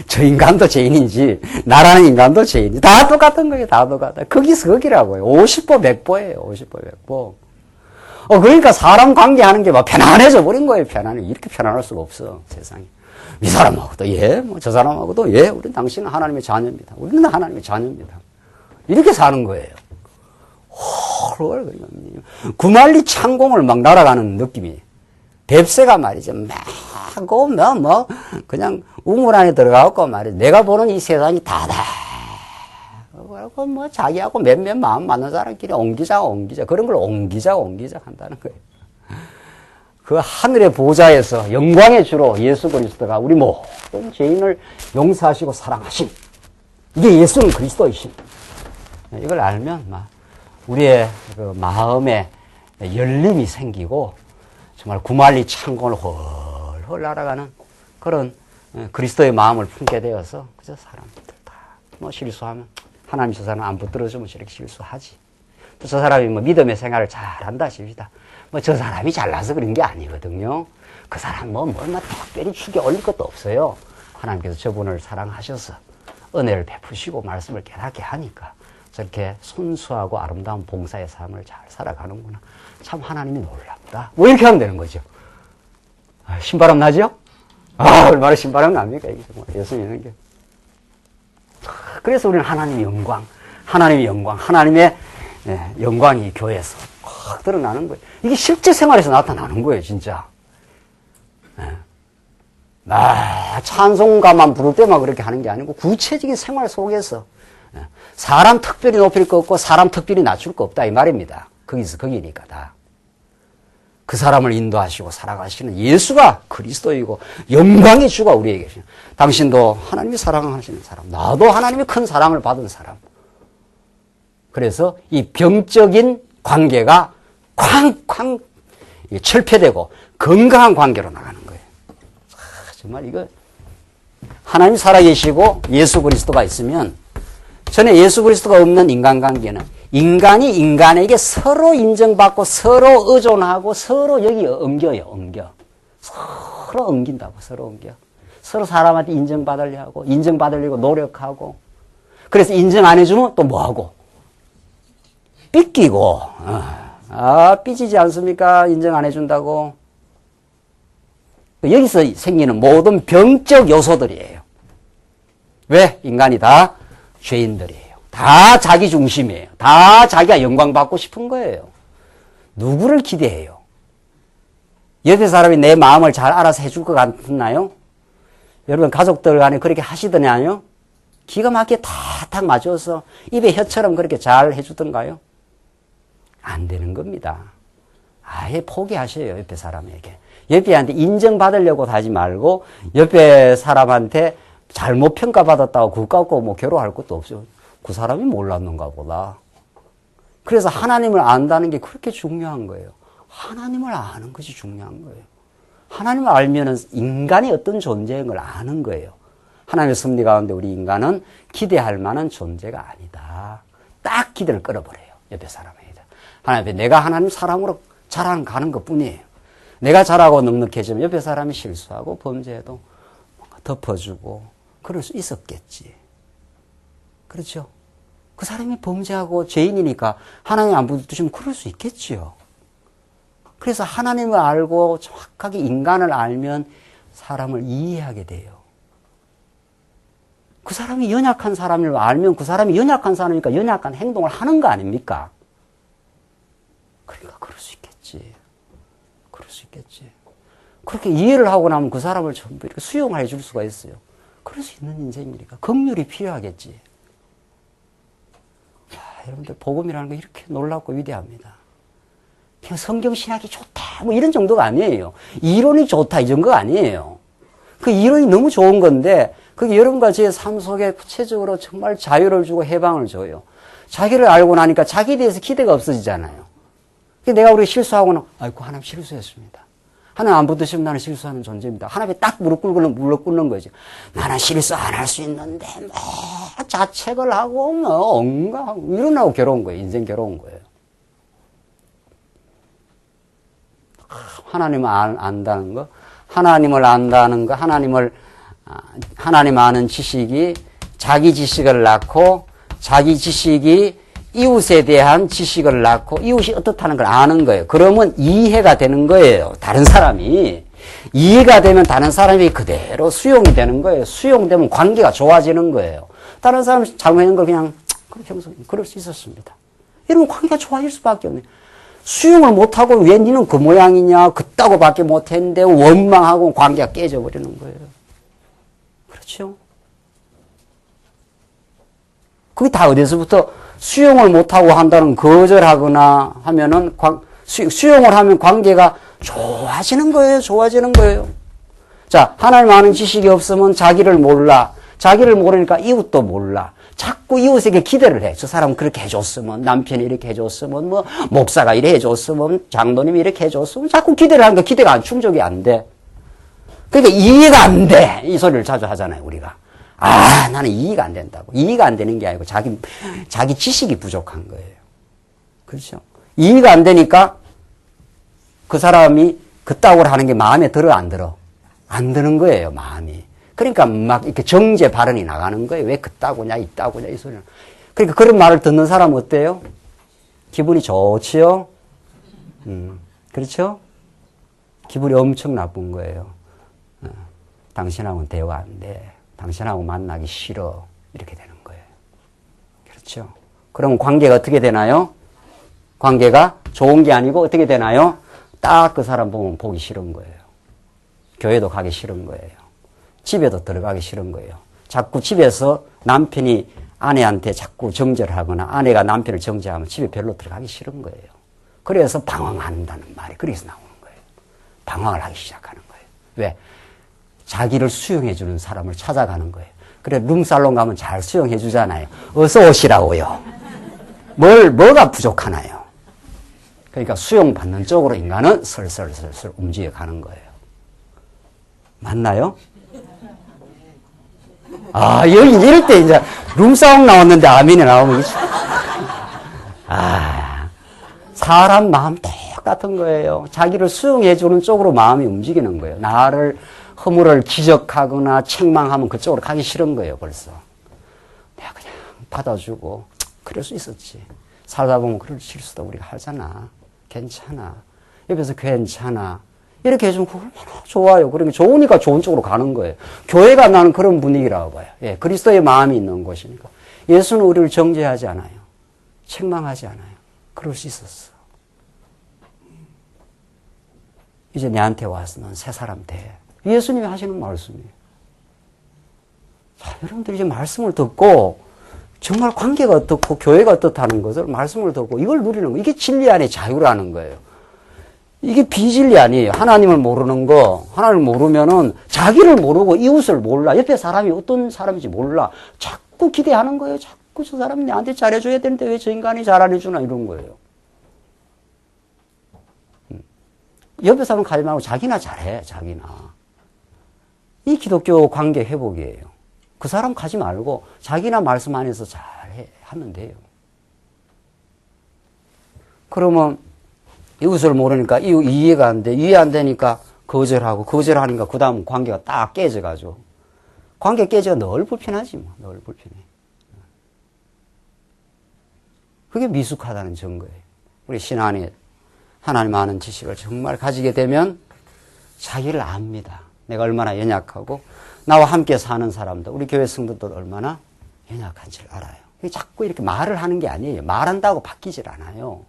S1: 저 인간도 죄인인지 나라는 인간도 죄인인지 다 똑같은 거예요. 다 똑같아. 거기서 거기라고요. 50보 100보예요. 50보 100보. 그러니까 사람 관계하는 게 막 편안해져 버린 거예요. 편안해. 이렇게 편안할 수가 없어. 세상에. 이 사람하고도 예, 뭐 저 사람하고도 예, 우리 당신은 하나님의 자녀입니다. 우리는 하나님의 자녀입니다. 이렇게 사는 거예요. 구만리 창공을 막 날아가는 느낌이. 뱁새가 말이죠. 막, 그냥 우물 안에 들어가고 말이죠. 내가 보는 이 세상이 다다. 그리고 뭐 자기하고 몇몇 마음 맞는 사람끼리 옹기자. 그런 걸 옹기자 한다는 거예요. 그 하늘의 보좌에서 영광의 주로 예수 그리스도가 우리 모든 죄인을 용서하시고 사랑하신. 이게 예수는 그리스도이신. 이걸 알면 막 우리의 그 마음에 열림이 생기고 정말 구만리 창공을 헐헐 날아가는 그런 그리스도의 마음을 품게 되어서 그저 사람들 다 뭐 실수하면 하나님 저 사람 안 붙들어주면 저렇게 실수하지. 또 저 사람이 뭐 믿음의 생활을 잘한다 싶시다. 뭐 저 사람이 잘나서 그런 게 아니거든요. 그 사람 뭐 특별히 축에 올릴 것도 없어요. 하나님께서 저분을 사랑하셔서 은혜를 베푸시고 말씀을 깨닫게 하니까 저렇게 순수하고 아름다운 봉사의 삶을 잘 살아가는구나. 참 하나님이 놀랍다. 뭐 이렇게 하면 되는 거죠. 신바람 나죠? 얼마나 신바람 납니까? 이게 정말 예수 믿는 게. 그래서 우리는 하나님의 하나님의 영광이 교회에서 확 드러나는 거예요. 이게 실제 생활에서 나타나는 거예요, 진짜. 찬송가만 부를 때만 그렇게 하는 게 아니고 구체적인 생활 속에서 사람 특별히 높일 거 없고 사람 특별히 낮출 거 없다 이 말입니다. 거기서 거기니까 다. 그 사람을 인도하시고 살아가시는 예수가 그리스도이고 영광의 주가 우리에게 계시는. 당신도 하나님이 사랑하시는 사람, 나도 하나님의 큰 사랑을 받은 사람. 그래서 이 병적인 관계가 쾅쾅 철폐되고 건강한 관계로 나가는 거예요. 정말 이거 하나님 살아계시고 예수 그리스도가 있으면 전에 예수 그리스도가 없는 인간관계는 인간이 인간에게 서로 인정받고 서로 의존하고 서로 여기 엉겨. 서로 엉긴다고, 서로 엉겨. 서로 사람한테 인정받으려고, 인정받으려고 노력하고. 그래서 인정 안 해주면 또 뭐하고? 삐끼고. 삐지지 않습니까? 인정 안 해준다고. 여기서 생기는 모든 병적 요소들이에요. 왜? 인간이 다 죄인들이에요. 다 자기 중심이에요. 다 자기가 영광 받고 싶은 거예요. 누구를 기대해요? 옆에 사람이 내 마음을 잘 알아서 해줄 것 같나요? 여러분 가족들 간에 그렇게 하시더냐요? 기가 막히게 탁탁 맞춰서 입에 혀처럼 그렇게 잘 해주던가요? 안 되는 겁니다. 아예 포기하셔요, 옆에 사람에게. 옆에한테 인정받으려고 하지 말고 옆에 사람한테 잘못 평가받았다고 그거 갖고 뭐 괴로워할 것도 없어요. 그 사람이 몰랐는가 보다. 그래서 하나님을 안다는 게 그렇게 중요한 거예요. 하나님을 아는 것이 중요한 거예요. 하나님을 알면은 인간이 어떤 존재인 걸 아는 거예요. 하나님의 섭리 가운데 우리 인간은 기대할 만한 존재가 아니다. 딱 기대를 끌어버려요. 옆에 사람에게. 하나님 앞에 내가 하나님 사랑으로 자라가는 것 뿐이에요. 내가 잘하고 넉넉해지면 옆에 사람이 실수하고 범죄해도 뭔가 덮어주고 그럴 수 있었겠지. 그렇죠? 그 사람이 범죄하고 죄인이니까 하나님 안 붙드시면 그럴 수 있겠지요. 그래서 하나님을 알고 정확하게 인간을 알면 사람을 이해하게 돼요. 그 사람이 연약한 사람을 알면 그 사람이 연약한 사람이니까 연약한 행동을 하는 거 아닙니까? 그러니까 그럴 수 있겠지. 그럴 수 있겠지. 그렇게 이해를 하고 나면 그 사람을 전부 이렇게 수용해 줄 수가 있어요. 그럴 수 있는 인생이니까. 긍휼이 필요하겠지. 자, 여러분들 복음이라는 거 이렇게 놀랍고 위대합니다. 그냥 성경 신학이 좋다 뭐 이런 정도가 아니에요. 이론이 좋다 이 정도가 아니에요. 그 이론이 너무 좋은 건데 그게 여러분과 제 삶 속에 구체적으로 정말 자유를 주고 해방을 줘요. 자기를 알고 나니까 자기에 대해서 기대가 없어지잖아요. 내가 우리 실수하고는 아이고 하나님 실수했습니다. 하나님 안 붙으시면 나는 실수하는 존재입니다. 하나님이 딱 무릎 꿇는 거지. 나는 실수 안 할 수 있는데 뭐 자책을 하고 뭐 온갖 이러나고 괴로운 거예요. 인생 괴로운 거예요. 하나님을 안다는 거, 하나님을 안다는 거, 하나님 아는 지식이 자기 지식을 낳고 자기 지식이 이웃에 대한 지식을 낳고 이웃이 어떻다는 걸 아는 거예요. 그러면 이해가 되는 거예요. 다른 사람이. 이해가 되면 다른 사람이 그대로 수용이 되는 거예요. 수용되면 관계가 좋아지는 거예요. 다른 사람이 잘못한 걸 그냥 평소에 그럴 수 있었습니다. 이러면 관계가 좋아질 수밖에 없네요. 수용을 못하고 왜 니는 그 모양이냐 그따고밖에 못했는데 원망하고 관계가 깨져버리는 거예요. 그렇죠? 그게 다 어디서부터 수용을 못하고 한다는 거절하거나 하면은 수용을 하면 관계가 좋아지는 거예요. 좋아지는 거예요. 자, 하나님 아는 지식이 없으면 자기를 몰라. 자기를 모르니까 이웃도 몰라. 자꾸 이웃에게 기대를 해. 저 사람은 그렇게 해줬으면, 남편이 이렇게 해줬으면, 뭐, 목사가 이렇게 해줬으면, 장로님이 이렇게 해줬으면, 자꾸 기대를 하니까 기대가 충족이 안 돼. 그러니까 이해가 안 돼. 이 소리를 자주 하잖아요, 우리가. 아, 나는 이해가 안 된다고. 이해가 안 되는 게 아니고 자기 지식이 부족한 거예요. 그렇죠? 이해가 안 되니까 그 사람이 그따구로 하는 게 마음에 들어, 안 들어? 안 드는 거예요, 마음이. 그러니까 막 이렇게 정죄 발언이 나가는 거예요. 왜 그따구냐, 이따구냐, 이 소리는. 그러니까 그런 말을 듣는 사람은 어때요? 기분이 좋지요? 그렇죠? 기분이 엄청 나쁜 거예요. 당신하고는 대화 안 돼. 당신하고 만나기 싫어. 이렇게 되는 거예요. 그렇죠? 그럼 관계가 어떻게 되나요? 관계가 좋은 게 아니고 어떻게 되나요? 딱 그 사람 보면 보기 싫은 거예요. 교회도 가기 싫은 거예요. 집에도 들어가기 싫은 거예요. 자꾸 집에서 남편이 아내한테 자꾸 정죄를 하거나 아내가 남편을 정죄하면 집에 별로 들어가기 싫은 거예요. 그래서 방황한다는 말이 그래서 나오는 거예요. 방황을 하기 시작하는 거예요. 왜? 자기를 수용해주는 사람을 찾아가는 거예요. 그래, 룸살롱 가면 잘 수용해주잖아요. 어서 오시라고요. 뭐가 부족하나요? 그러니까 수용받는 쪽으로 인간은 슬슬 움직여가는 거예요. 맞나요? 아, 여기 이럴 때 이제 룸싸움 나왔는데 아멘이 나오면 사람 마음 똑같은 거예요. 자기를 수용해주는 쪽으로 마음이 움직이는 거예요. 나를 허물을 지적하거나 책망하면 그쪽으로 가기 싫은 거예요, 벌써. 내가 그냥 받아주고, 그럴 수 있었지. 살다 보면 그럴 실수도 우리가 하잖아. 괜찮아. 옆에서 괜찮아. 이렇게 해주면 얼마나 좋아요. 그러니까 좋으니까 좋은 쪽으로 가는 거예요. 교회가 나는 그런 분위기라고 봐요. 예, 그리스도의 마음이 있는 곳이니까. 예수는 우리를 정죄하지 않아요. 책망하지 않아요. 그럴 수 있었어. 이제 내한테 와서 넌 새 사람 돼. 예수님이 하시는 말씀이에요. 자, 여러분들이 이제 말씀을 듣고 정말 관계가 어떻고 교회가 어떻다는 것을 말씀을 듣고 이걸 누리는 거. 이게 진리 안에 자유라는 거예요. 이게 비진리 아니에요. 하나님을 모르는 거. 하나님을 모르면은 자기를 모르고 이웃을 몰라. 옆에 사람이 어떤 사람인지 몰라. 자꾸 기대하는 거예요. 자꾸 저 사람이 나한테 잘해줘야 되는데 왜 저 인간이 잘 안 해주나 이런 거예요. 옆에 사람 가지 말고 자기나 잘해. 자기나. 이 기독교 관계 회복이에요. 그 사람 가지 말고 자기나 말씀 안에서 잘해 하면 돼요. 그러면 이웃을 모르니까 이해가 안 돼. 이해 안 되니까 거절하니까 그 다음 관계가 딱 깨져가지고. 관계 깨져가 늘 불편하지 뭐. 늘 불편해. 그게 미숙하다는 증거예요. 우리 신 안에 하나님 아는 지식을 정말 가지게 되면 자기를 압니다. 내가 얼마나 연약하고 나와 함께 사는 사람들, 우리 교회 성도들 얼마나 연약한지를 알아요. 자꾸 이렇게 말을 하는 게 아니에요. 말한다고 바뀌질 않아요.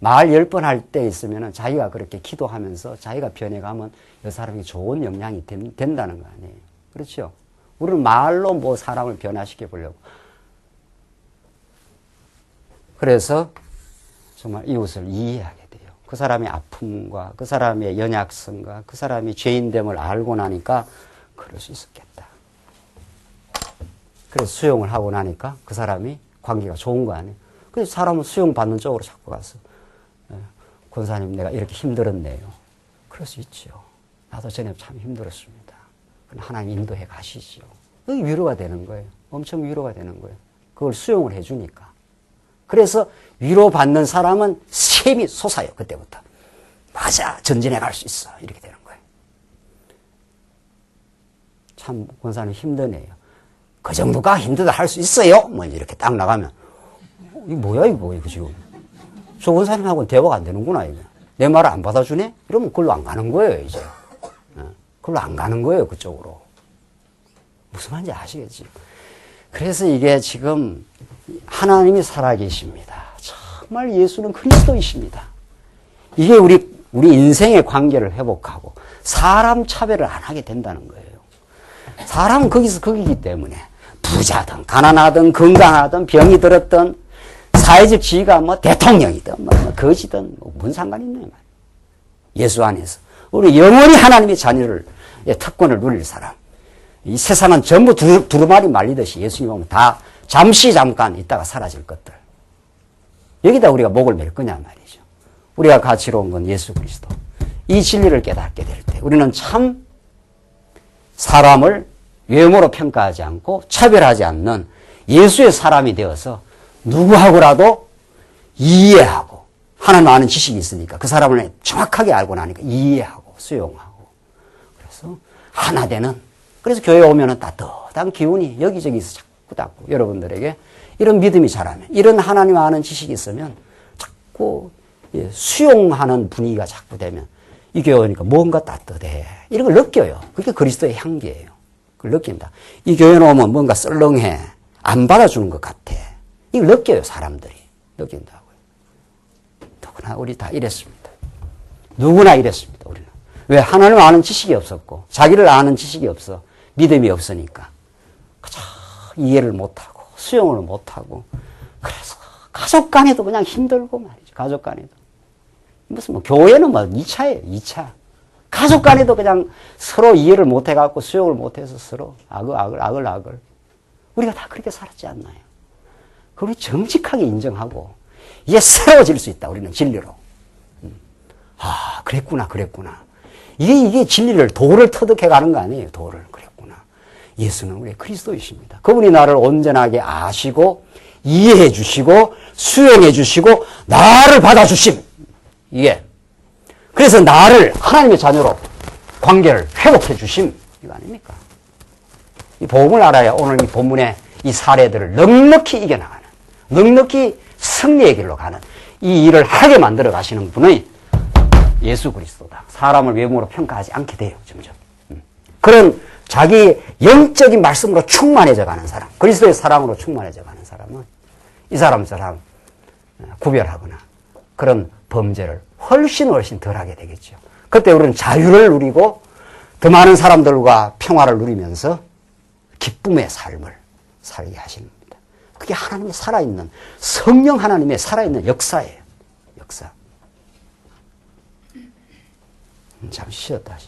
S1: 말 10번 할 때 있으면 자기가 그렇게 기도하면서 자기가 변해가면 이 사람에게 좋은 영향이 된다는 거 아니에요. 그렇죠? 우리는 말로 뭐 사람을 변화시켜 보려고. 그래서 정말 이웃을 이해하게 돼요. 그 사람의 아픔과 그 사람의 연약성과 그 사람이 죄인됨을 알고 나니까 그럴 수 있었겠다. 그래서 수용을 하고 나니까 그 사람이 관계가 좋은 거 아니에요. 그래서 사람은 수용받는 쪽으로 자꾸 갔어. 권사님 내가 이렇게 힘들었네요. 그럴 수 있죠. 나도 전에 참 힘들었습니다. 하나님 인도해 가시죠. 그게 위로가 되는 거예요. 엄청 위로가 되는 거예요. 그걸 수용을 해주니까. 그래서 위로받는 사람은 샘이 솟아요. 그때부터. 맞아, 전진해 갈 수 있어. 이렇게 되는 거예요. 참, 권사님 힘드네요. 그 정도가 힘들다 할 수 있어요? 뭐 이렇게 딱 나가면, 이거 뭐야, 이거 지금. 저 권사님하고는 대화가 안 되는구나, 이거. 내 말을 안 받아주네? 이러면 그걸로 안 가는 거예요, 이제. 그걸로 안 가는 거예요, 그쪽으로. 무슨 말인지 아시겠지? 그래서 이게 지금 하나님이 살아계십니다. 정말 예수는 그리스도이십니다. 이게 우리 인생의 관계를 회복하고 사람 차별을 안 하게 된다는 거예요. 사람은 거기서 거기기 때문에 부자든 가난하든 건강하든 병이 들었든 사회적 지위가 뭐 대통령이든 뭐 거지든 뭔 상관이 있나요? 예수 안에서 우리 영원히 하나님의 자녀를 특권을 누릴 사람. 이 세상은 전부 두루마리 말리듯이 예수님 오면 다 잠깐 있다가 사라질 것들. 여기다 우리가 목을 맬 거냐 말이죠. 우리가 가치로 온 건 예수 그리스도. 이 진리를 깨닫게 될 때 우리는 참 사람을 외모로 평가하지 않고 차별하지 않는 예수의 사람이 되어서 누구하고라도 이해하고 하나님 아는 지식이 있으니까 그 사람을 정확하게 알고 나니까 이해하고 수용하고 그래서 하나 되는 그래서 교회 오면은 따뜻한 기운이 여기저기서 자꾸 닿고 여러분들에게 이런 믿음이 자라면 이런 하나님 아는 지식이 있으면 자꾸 수용하는 분위기가 자꾸 되면 이 교회 오니까 뭔가 따뜻해 이런 걸 느껴요. 그게 그리스도의 향기예요. 그걸 느낀다. 이 교회에 오면 뭔가 썰렁해 안 받아주는 것 같아. 이걸 느껴요. 사람들이 느낀다고요. 누구나 우리 다 이랬습니다. 누구나 이랬습니다. 우리는. 왜? 하나님 아는 지식이 없었고 자기를 아는 지식이 없어. 믿음이 없으니까 그저 이해를 못하고 수용을 못하고 그래서 가족 간에도 그냥 힘들고 말이죠. 가족 간에도. 무슨 뭐 교회는 뭐 2차예요. 2차. 가족 간에도 그냥 서로 이해를 못해갖고 수용을 못해서 서로 아글. 우리가 다 그렇게 살았지 않나요? 그걸 정직하게 인정하고 이게 새로워질 수 있다. 우리는 진리로. 아, 그랬구나. 이게 진리를 도를 터득해가는 거 아니에요. 도를. 그랬구나. 예수는 우리 그리스도이십니다. 그분이 나를 온전하게 아시고 이해해 주시고 수용해 주시고 나를 받아주심. 이게 그래서 나를 하나님의 자녀로 관계를 회복해 주심. 이거 아닙니까? 이 복음을 알아야 오늘 이 본문의 이 사례들을 넉넉히 이겨나가는 넉넉히 승리의 길로 가는 이 일을 하게 만들어 가시는 분의 예수 그리스도다. 사람을 외모로 평가하지 않게 돼요. 점점. 그런 자기 영적인 말씀으로 충만해져 가는 사람, 그리스도의 사랑으로 충만해져 가는 사람은 이 사람처럼 구별하거나 그런 범죄를 훨씬 덜하게 되겠죠. 그때 우리는 자유를 누리고 더 많은 사람들과 평화를 누리면서 기쁨의 삶을 살게 하시는 겁니다. 그게 하나님의 살아있는 성령 하나님의 살아있는 역사예요. 역사. 잠시 쉬었다 하시죠.